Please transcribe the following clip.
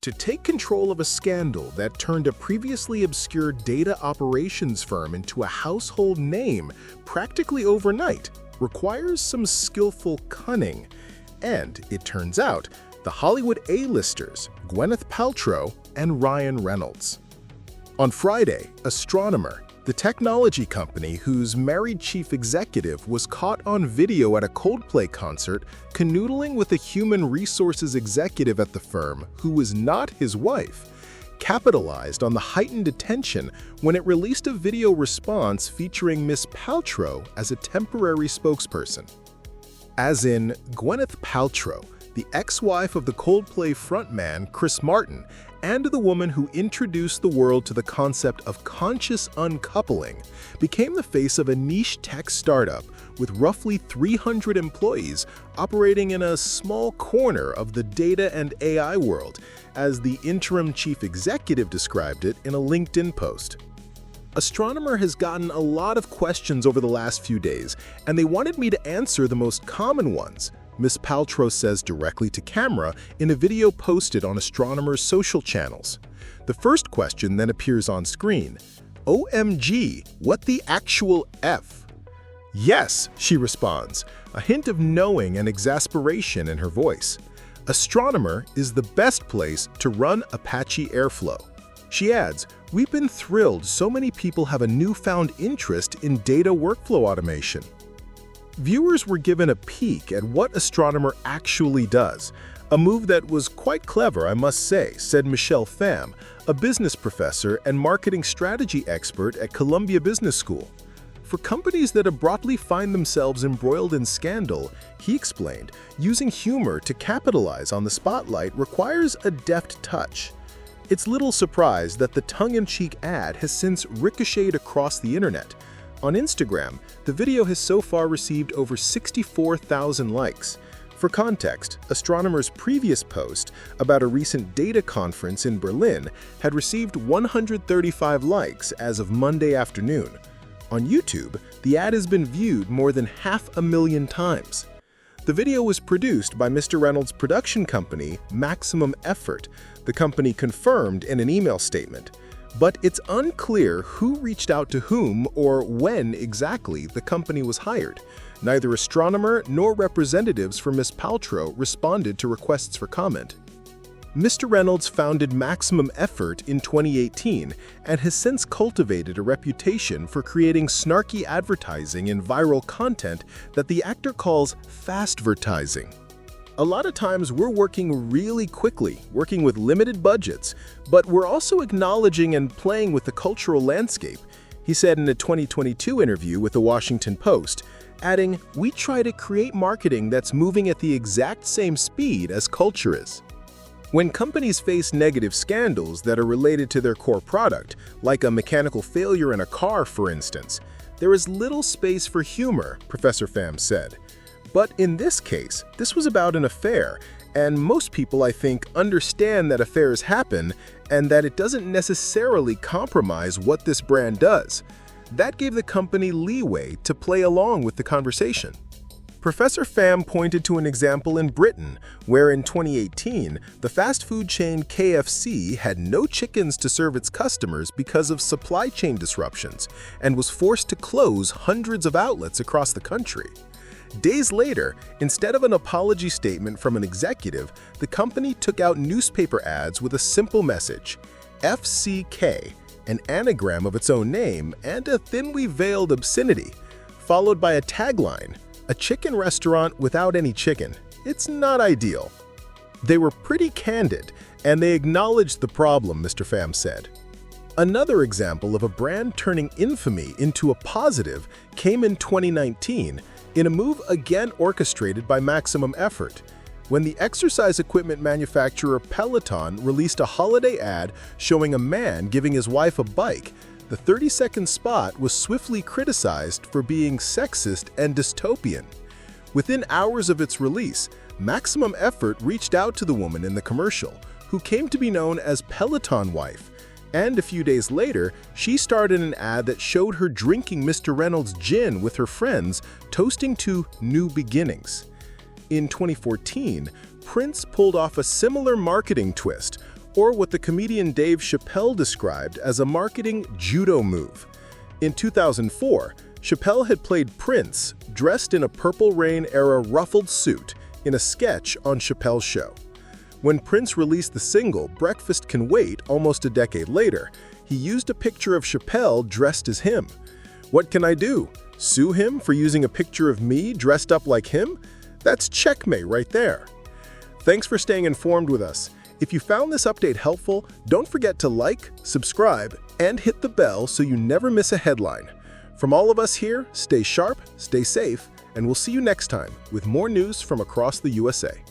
To take control of a scandal that turned a previously obscure data operations firm into a household name practically overnight requires some skillful cunning. And it turns out, the Hollywood A-listers, Gwyneth Paltrow and Reynolds. On Friday, Astronomer, the technology company whose married chief executive was caught on video at a Coldplay concert canoodling with a human resources executive at the firm who was not his wife, capitalized on the heightened attention when it released a video response featuring Miss Paltrow as a temporary spokesperson. As in, Gwyneth Paltrow, the ex-wife of the Coldplay frontman Chris Martin, and the woman who introduced the world to the concept of conscious uncoupling, became the face of a niche tech startup with roughly 300 employees operating in a small corner of the data and AI world, as the interim chief executive described it in a LinkedIn post. Astronomer has gotten a lot of questions over the last few days, and they wanted me to answer the most common ones, Ms. Paltrow says directly to camera in a video posted on Astronomer's social channels. The first question then appears on screen. OMG, what the actual F? Yes, she responds, a hint of knowing and exasperation in her voice. Astronomer is the best place to run Apache Airflow. She adds, we've been thrilled so many people have a newfound interest in data workflow automation. Viewers were given a peek at what Astronomer actually does, a move that was quite clever, I must say, said Michelle Pham, a business professor and marketing strategy expert at Columbia Business School. For companies that abruptly find themselves embroiled in scandal, he explained, using humor to capitalize on the spotlight requires a deft touch. It's little surprise that the tongue-in-cheek ad has since ricocheted across the internet. On Instagram, the video has so far received over 64,000 likes. For context, Astronomer's previous post about a recent data conference in Berlin had received 135 likes as of Monday afternoon. On YouTube, the ad has been viewed more than 500,000 times. The video was produced by Mr. Reynolds' production company, Maximum Effort, the company confirmed in an email statement. But it's unclear who reached out to whom or when exactly the company was hired. Neither Astronomer nor representatives from Ms. Paltrow responded to requests for comment. Mr. Reynolds founded Maximum Effort in 2018 and has since cultivated a reputation for creating snarky advertising and viral content that the actor calls fastvertising. A lot of times we're working really quickly, working with limited budgets, but we're also acknowledging and playing with the cultural landscape, he said in a 2022 interview with the Washington Post, adding, we try to create marketing that's moving at the exact same speed as culture is. When companies face negative scandals that are related to their core product, like a mechanical failure in a car, for instance, there is little space for humor, Professor Pham said. But in this case, this was about an affair, and most people, I think, understand that affairs happen and that it doesn't necessarily compromise what this brand does. That gave the company leeway to play along with the conversation. Professor Pham pointed to an example in Britain, where in 2018, the fast food chain KFC had no chickens to serve its customers because of supply chain disruptions and was forced to close hundreds of outlets across the country. Days later, instead of an apology statement from an executive, the company took out newspaper ads with a simple message, FCK, an anagram of its own name, and a thinly veiled obscenity, followed by a tagline, a chicken restaurant without any chicken. It's not ideal. They were pretty candid, and they acknowledged the problem, Mr. Pham said. Another example of a brand turning infamy into a positive came in 2019, in a move again orchestrated by Maximum Effort, when the exercise equipment manufacturer Peloton released a holiday ad showing a man giving his wife a bike. The 30-second spot was swiftly criticized for being sexist and dystopian. Within hours of its release, Maximum Effort reached out to the woman in the commercial, who came to be known as Peloton Wife, and a few days later, she starred in an ad that showed her drinking Mr. Reynolds' gin with her friends, toasting to new beginnings. In 2014, Prince pulled off a similar marketing twist, or what the comedian Dave Chappelle described as a marketing judo move. In 2004, Chappelle had played Prince, dressed in a Purple Rain-era ruffled suit, in a sketch on Chappelle's show. When Prince released the single Breakfast Can Wait almost a decade later, he used a picture of Chappelle dressed as him. What can I do? Sue him for using a picture of me dressed up like him? That's checkmate right there. Thanks for staying informed with us. If you found this update helpful, don't forget to like, subscribe, and hit the bell so you never miss a headline. From all of us here, stay sharp, stay safe, and we'll see you next time with more news from across the USA.